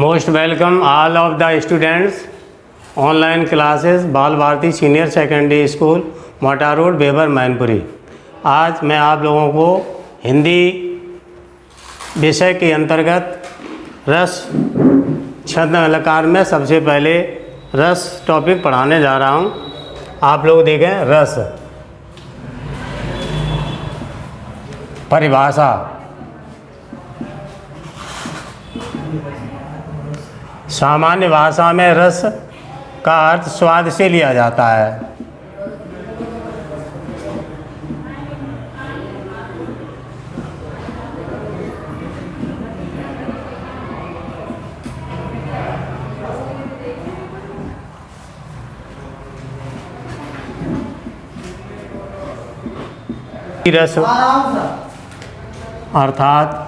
Most welcome all of the students online classes बाल Bharti senior secondary school मोटा road Weber Mainpuri. आज मैं आप लोगों को हिंदी विषय के अंतर्गत रस छंद अलंकार में सबसे पहले रस टॉपिक पढ़ाने जा रहा हूँ। आप लोग देखें रस परिभाषा। सामान्य भाषा में रस का अर्थ स्वाद से लिया जाता है। रस अर्थात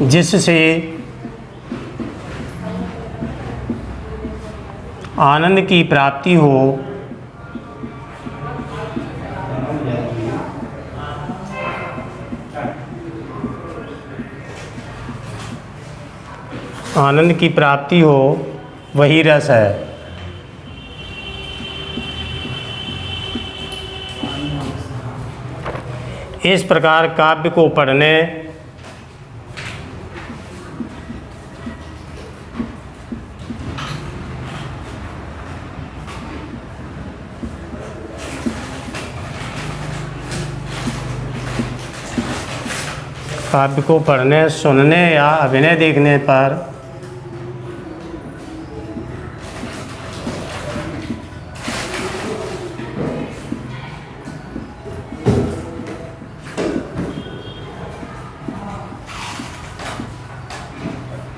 जिससे आनंद की प्राप्ति हो, आनंद की प्राप्ति हो वही रस है। इस प्रकार काव्य को पढ़ने सुनने या अभिनय देखने पर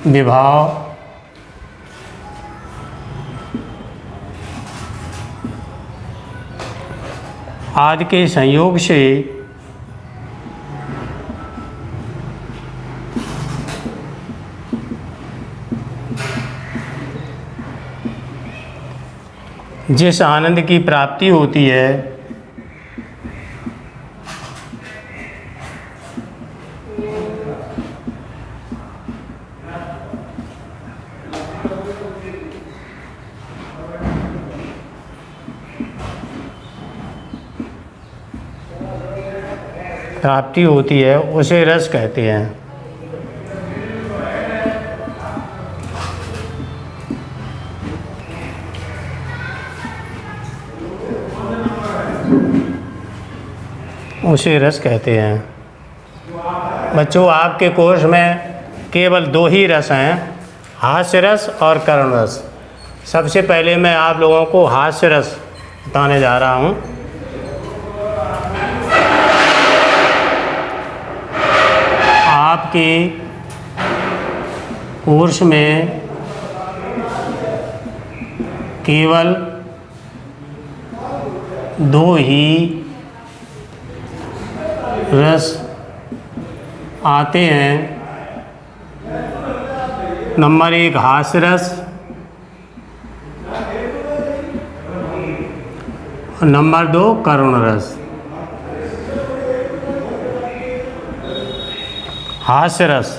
विभाव आदि के संयोग से जिस आनंद की प्राप्ति होती है उसे रस कहते हैं। बच्चों, आपके कोर्स में केवल दो ही रस हैं, हास्य रस और करुण रस। सबसे पहले मैं आप लोगों को हास्य रस बताने जा रहा हूँ। आपके कोर्स में केवल दो ही रस आते हैं। नंबर 1 हास्य रस और नंबर 2 करुण रस। हास्य रस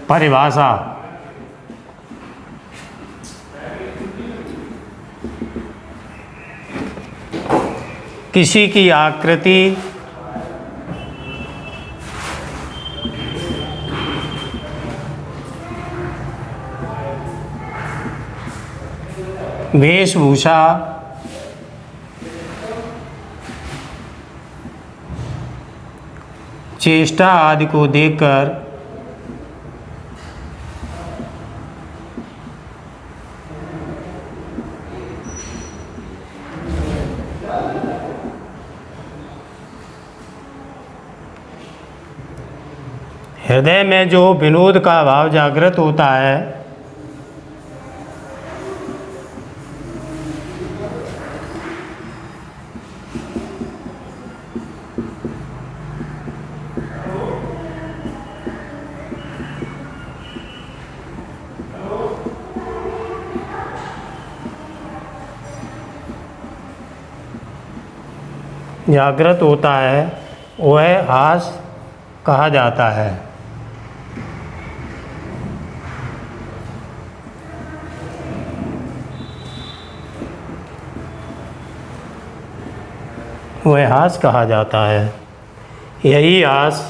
परिभाषा किसी की आकृति वेशभूषा चेष्टा आदि को देखकर हृदय में जो विनोद का भाव जागृत होता है, जागृत होता है वह हास कहा जाता है। वह हास कहा जाता है। यही हास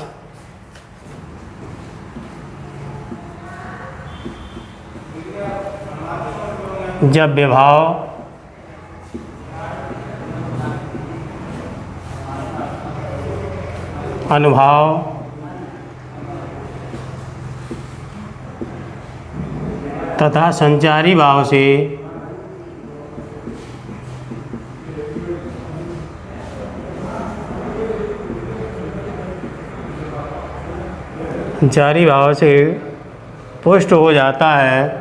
जब विभाव अनुभाव तथा संचारी भाव से संचारी भाव से पुष्ट हो जाता है,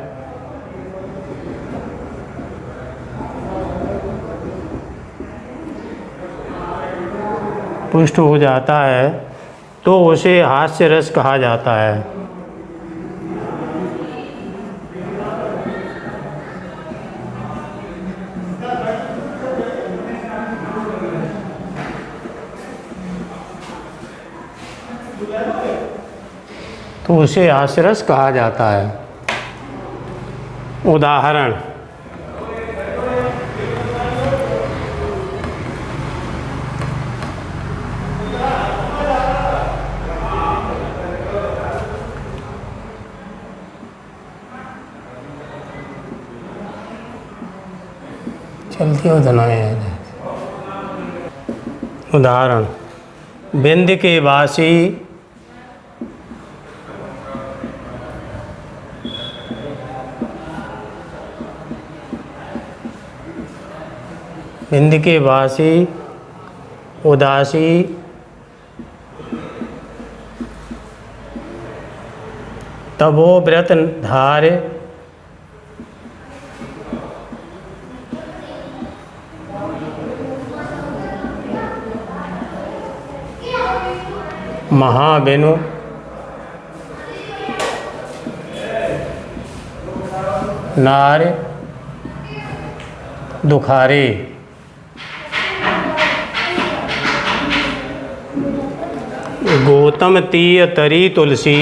पुष्ट हो जाता है तो उसे हास्य रस कहा जाता है। तो उसे हास्यरस कहा जाता है। उदाहरण, चलती हो धनाए। उदाहरण, बिंद के वासी बिंद के वासी उदासी तबो व्रत धार्य महाबिनु नार दुखारे। गौतम तीय तरी तुलसी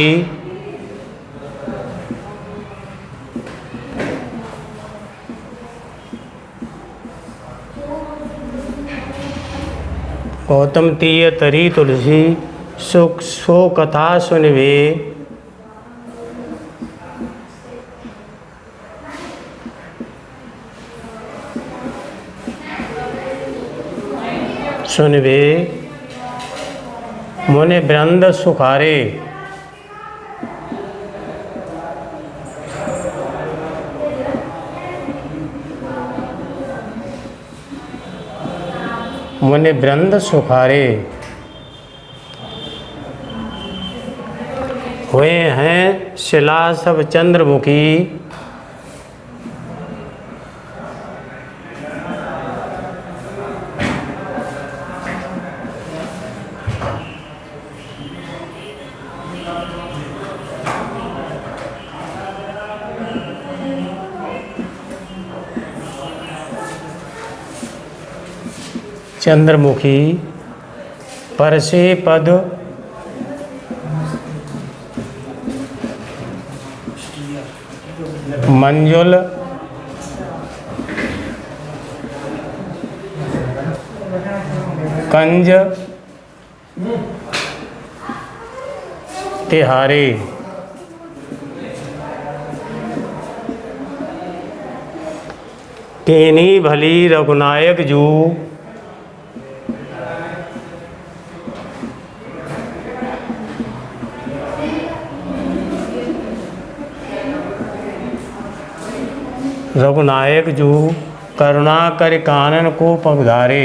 गौतम तीय तरी तुलसी सुख सो कथा सुनवे सुनवे मुनि वृंद सुखारे। मुनि वृंद सुखारे हुए हैं शिला सब चंद्रमुखी चंद्रमुखी परसे पद मंजुल कंज तिहारे। तेनी भली रघुनायक जू रघुनायक जू करुणा कर कानन को पगधारे।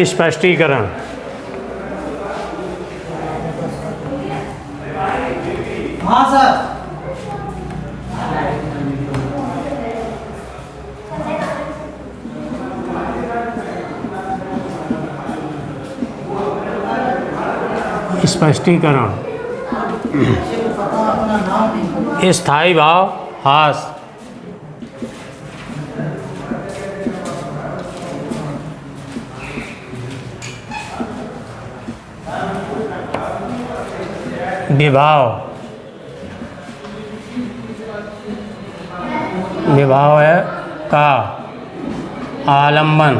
स्पष्टीकरण, हाँ सर। स्पष्टीकरण। बच्चे को पता अपना नाम नहीं। स्थायी भाव हास। विभाव, विभाव है का। आलम्बन,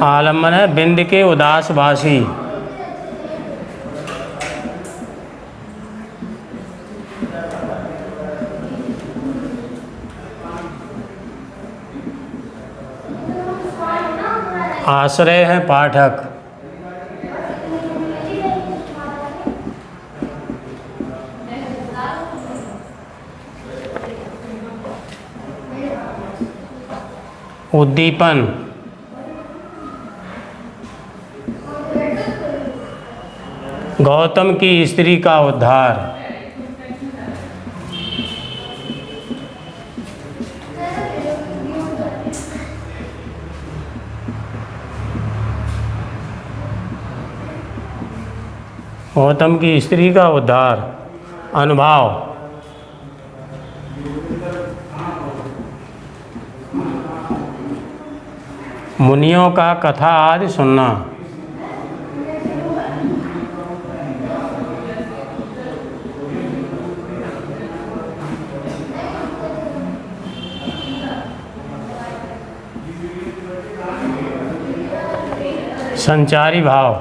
आलम्बन है बिंद के उदासभासी। आश्रय है पाठक। उद्दीपन, गौतम की स्त्री का उद्धार। गौतम की स्त्री का उद्धार। अनुभाव, मुनियों का कथा आदि सुनना। संचारी भाव,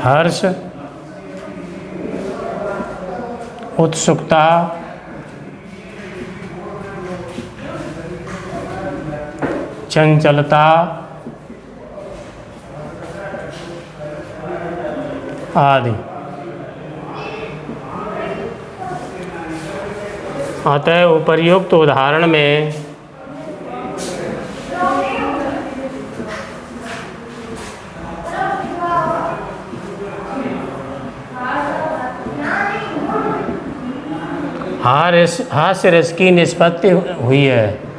हर्ष, उत्सुकता, चंचलता आदि। अतः उपर्युक्त उदाहरण में हास्य रस की निष्पत्ति हुई है।